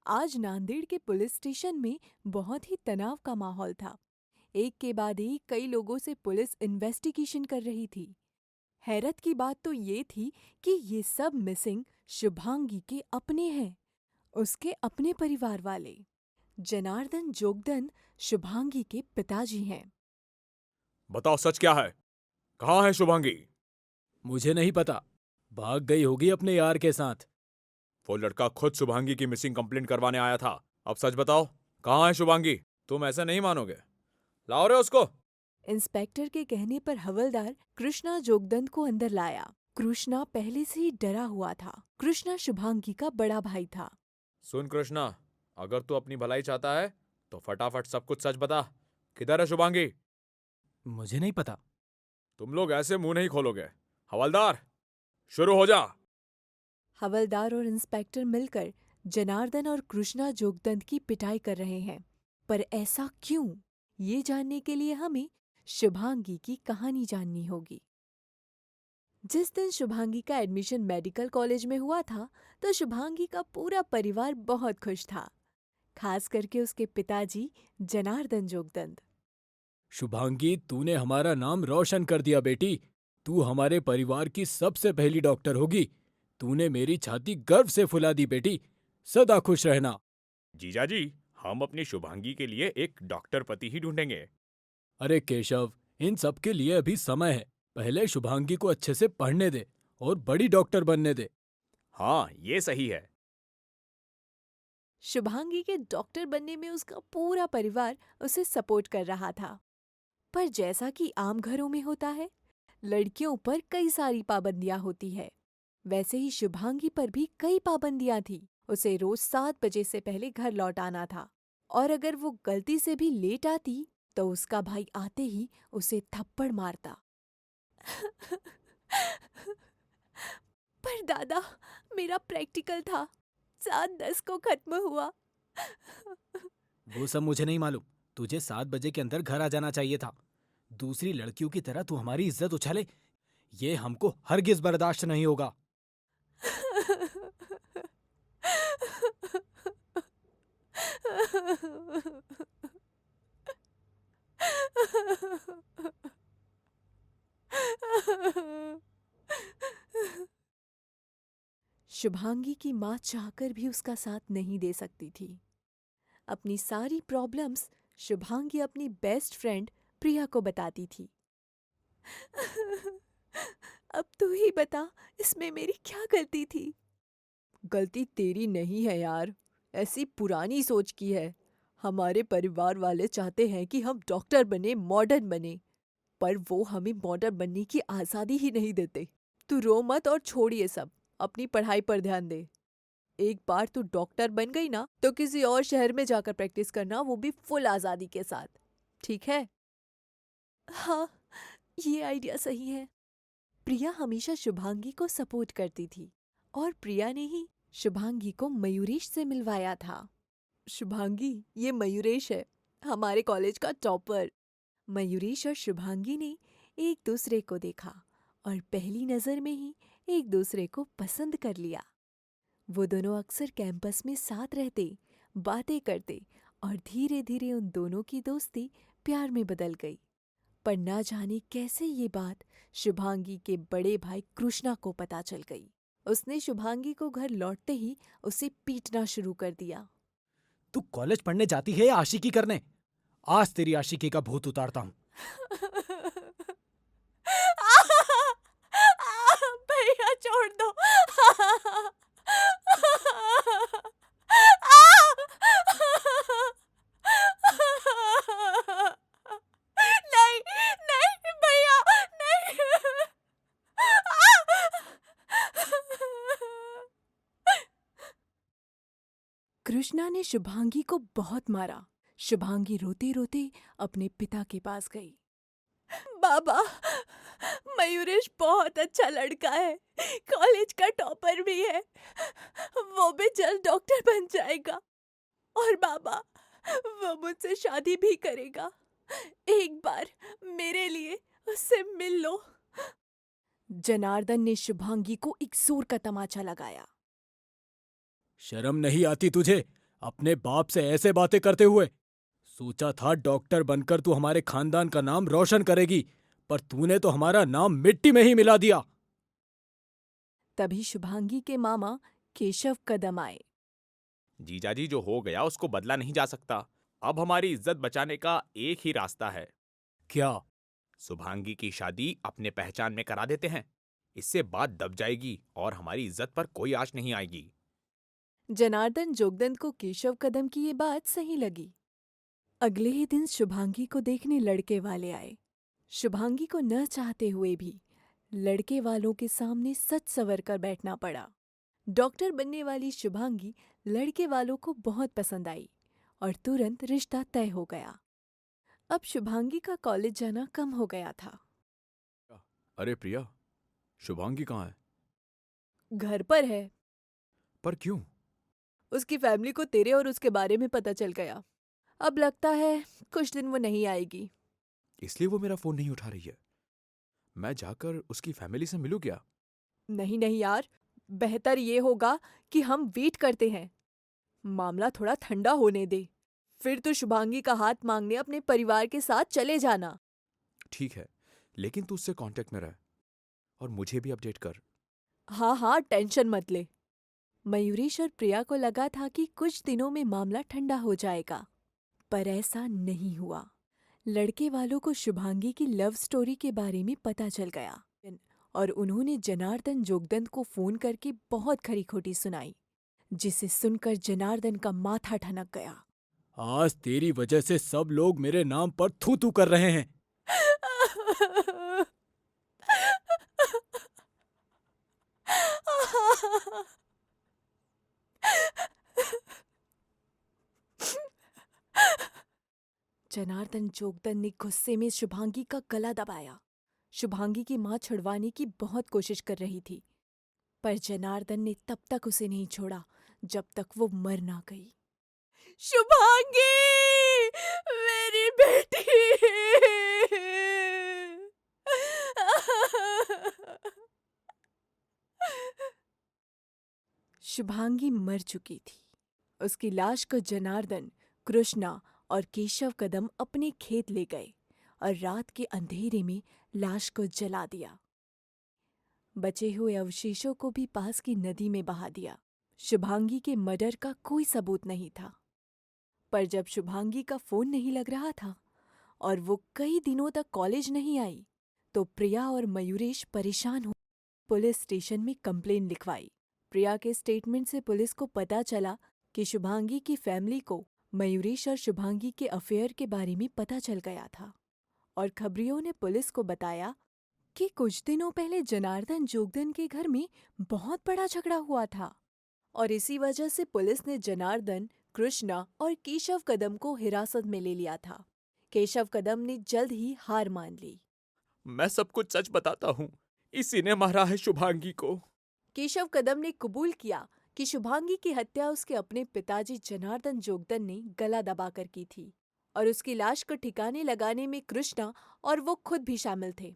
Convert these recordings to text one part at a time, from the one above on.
आज नांदेड़ के police station में बहुत ही तनाव का माहौल था। एक के बाद एक कई लोगों से पुलिस इन्वेस्टिगेशन कर रही थी। हैरत की बात तो ये थी कि ये सब मिसिंग शुभांगी के अपने हैं, उसके अपने परिवार वाले। जनार्दन जोगदंड शुभांगी के पिताजी हैं। बताओ सच क्या है? कहाँ है शुभांगी? मुझे नहीं पता। भाग गई होगी अपने यार के साथ। वो लड़का खुद शुभांगी की मिसिंग कंप्लेंट करवाने आया था। अब सच बताओ, कहाँ है शुभांगी? तुम ऐसे नहीं मानोगे। लाओ रे उसको। इंस्पेक्टर के कहने पर हवलदार कृष्णा जोगदंड को अंदर लाया। कृष्णा पहले से ही डरा हुआ था। कृष्णा शुभांगी का बड़ा भाई था। सुन कृष्णा, अगर तू अपनी भलाई चाहता है तो फटाफट सब कुछ सच बता। किधर है शुभांगी? मुझे नहीं पता। तुम लोग ऐसे मुंह नहीं खोलोगे। हवलदार, शुरू हो जा। हवलदार और इंस्पेक्टर मिलकर जनार्दन और कृष्णा जोगदंड की पिटाई कर रहे हैं। पर ऐसा क्यों? ये जानने के लिए हमें शुभांगी की कहानी जाननी होगी। जिस दिन शुभांगी का एडमिशन मेडिकल कॉलेज में हुआ था, तो शुभांगी का पूरा परिवार बहुत खुश था, खास करके उसके पिताजी जनार्दन जोगदंड। शुभांगी, तूने हमारा नाम रोशन कर दिया बेटी। तू हमारे परिवार की सबसे पहली डॉक्टर होगी। तूने मेरी छाती गर्व से फुला दी बेटी। सदा खुश रहना। जीजाजी, हम अपनी शुभांगी के लिए एक डॉक्टर पति ही ढूंढेंगे। अरे केशव, इन सब के लिए अभी समय है। पहले शुभांगी को अच्छे से पढ़ने दे और बड़ी डॉक्टर बनने दे। हाँ, ये सही है। शुभांगी के डॉक्टर बनने में उसका पूरा परिवार उसे सपोर्ट कर रहा था। पर जैसा कि आम घरों में होता है, लड़कियों पर कई सारी पाबंदियां होती है। वैसे ही शुभांगी पर भी कई पाबंदियां थी। उसे रोज 7 बजे से पहले घर लौट आना था, और अगर वो गलती से भी लेट आती तो उसका भाई आते ही उसे थप्पड़ मारता। पर दादा, मेरा प्रैक्टिकल था, 7:10 को खत्म हुआ। वो सब मुझे नहीं मालूम। तुझे 7 बजे के अंदर घर आ जाना चाहिए था। दूसरी लड़कियों की तरह तू हमारी इज्जत उछाले, ये हमको हरगिज बर्दाश्त नहीं होगा। शुभांगी की माँ चाहकर भी उसका साथ नहीं दे सकती थी। अपनी सारी प्रॉब्लम्स शुभांगी अपनी बेस्ट फ्रेंड प्रिया को बताती थी। अब तू ही बता, इसमें मेरी क्या गलती थी? गलती तेरी नहीं है यार, ऐसी पुरानी सोच की है। हमारे परिवार वाले चाहते हैं कि हम डॉक्टर बने, मॉडर्न बने, पर वो हमें मॉडर्न बनने की आज़ादी ही नहीं देते। तू रो मत और छोड़ ये सब, अपनी पढ़ाई पर ध्यान दे। एक बार तू डॉक्टर बन गई ना, तो किसी और शहर में जाकर प्रैक्टिस करना, वो भी फुल आज़ादी के साथ। ठीक है? हाँ, ये आइडिया सही है। प्रिया हमेशा शुभांगी को सपोर्ट करती थी, और प्रिया ने ही शुभांगी को मयूरेश से मिलवाया था। शुभांगी, ये मयूरेश है, हमारे कॉलेज का टॉपर। मयूरेश और शुभांगी ने एक दूसरे को देखा और पहली नज़र में ही एक दूसरे को पसंद कर लिया। वो दोनों अक्सर कैंपस में साथ रहते, बातें करते, और धीरे धीरे उन दोनों की दोस्ती प्यार में बदल गई। पर ना जाने कैसे ये बात शुभांगी के बड़े भाई कृष्णा को पता चल गई। उसने शुभांगी को घर लौटते ही उसे पीटना शुरू कर दिया। तू कॉलेज पढ़ने जाती है या आशिकी करने? आज तेरी आशिकी का भूत उतारता हूँ। भैया छोड़ दो। नहीं, नहीं भैया, नहीं। कृष्णा ने शुभांगी को बहुत मारा। शुभांगी रोते रोते अपने पिता के पास गई। बाबा, मयूरेश बहुत अच्छा लड़का है, कॉलेज का टॉपर भी है, वो भी जल्द डॉक्टर बन जाएगा। और बाबा, वो मुझसे शादी भी करेगा। एक बार मेरे लिए उससे मिल लो। जनार्दन ने शुभांगी को एक जोर का तमाचा लगाया। शर्म नहीं आती तुझे? अपने बाप से ऐसे बातें करते हुए? सोचा था डॉक्टर बनकर तू हमारे खानदान का नाम रोशन करेगी, पर तूने तो हमारा नाम मिट्टी में ही मिला दिया। तभी शुभांगी के मामा केशव कदम आए। जीजाजी, जो हो गया उसको बदला नहीं जा सकता। अब हमारी इज्जत बचाने का एक ही रास्ता है। क्या? शुभांगी की शादी अपने पहचान में करा देते हैं। इससे बात दब जाएगी और हमारी इज्जत पर कोई आंच नहीं आएगी। जनार्दन जोगदंड को केशव कदम की ये बात सही लगी। अगले ही दिन शुभांगी को देखने लड़के वाले आए। शुभांगी को न चाहते हुए भी लड़के वालों के सामने सच संवर कर बैठना पड़ा। डॉक्टर बनने वाली शुभांगी लड़के वालों को बहुत पसंद आई और तुरंत रिश्ता तय हो गया। अब शुभांगी का कॉलेज जाना कम हो गया था। अरे प्रिया, शुभांगी कहाँ है? घर पर है। पर क्यों? उसकी फैमिली को तेरे और उसके बारे में पता चल गया। अब लगता है कुछ दिन वो नहीं आएगी। इसलिए वो मेरा फोन नहीं उठा रही है। मैं जाकर उसकी फैमिली से मिलूं क्या? नहीं नहीं यार, बेहतर ये होगा कि हम वेट करते हैं। मामला थोड़ा ठंडा होने दे, फिर तो शुभांगी का हाथ मांगने अपने परिवार के साथ चले जाना। ठीक है, लेकिन तू उससे कांटेक्ट में रह और मुझे भी अपडेट कर। हाँ हाँ, टेंशन मत ले। मयूरेश और प्रिया को लगा था कि कुछ दिनों में मामला ठंडा हो जाएगा, पर ऐसा नहीं हुआ। लड़के वालों को शुभांगी की लव स्टोरी के बारे में पता चल गया और उन्होंने जनार्दन जोगदंड को फोन करके बहुत खरी खोटी सुनाई, जिसे सुनकर जनार्दन का माथा ठनक गया। आज तेरी वजह से सब लोग मेरे नाम पर थू थू कर रहे हैं। जनार्दन जोगदंड ने गुस्से में शुभांगी का गला दबाया। शुभांगी की मां छुड़वाने की बहुत कोशिश कर रही थी, पर जनार्दन ने तब तक उसे नहीं छोड़ा जब तक वो मर ना गई। शुभांगी, मेरी बेटी। शुभांगी मर चुकी थी। उसकी लाश को जनार्दन, कृष्णा और केशव कदम अपने खेत ले गए और रात के अंधेरे में लाश को जला दिया। बचे हुए अवशेषों को भी पास की नदी में बहा दिया। शुभांगी के मर्डर का कोई सबूत नहीं था। पर जब शुभांगी का फोन नहीं लग रहा था और वो कई दिनों तक कॉलेज नहीं आई, तो प्रिया और मयूरेश परेशान हो पुलिस स्टेशन में कंप्लेन लिखवाई। प्रिया के स्टेटमेंट से पुलिस को पता चला कि शुभांगी की फैमिली को मयूरेश और शुभांगी के अफेयर के बारे में पता चल गया था और खबरियों ने पुलिस को बताया कि कुछ दिनों पहले जनार्दन जोगदंड के घर में बहुत बड़ा झगड़ा हुआ था और इसी वजह से पुलिस ने जनार्दन, कृष्णा और केशव कदम को हिरासत में ले लिया था। केशव कदम ने जल्द ही हार मान ली। मैं सब कुछ सच बताता हूँ। इसी ने मारा है शुभांगी को। केशव कदम ने कबूल किया कि शुभांगी की हत्या उसके अपने पिताजी जनार्दन जोगदंड ने गला दबाकर की थी और उसकी लाश को ठिकाने लगाने में कृष्णा और वो खुद भी शामिल थे।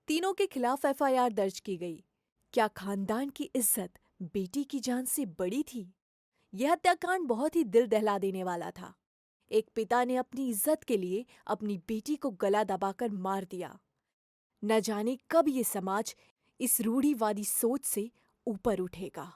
तीनों के खिलाफ एफआईआर दर्ज की गई। क्या खानदान की इज्जत बेटी की जान से बड़ी थी? यह हत्याकांड बहुत ही दिल दहला देने वाला था। एक पिता ने अपनी इज्जत के लिए अपनी बेटी को गला दबाकर मार दिया। न जाने कब ये समाज इस रूढ़िवादी सोच से ऊपर उठेगा।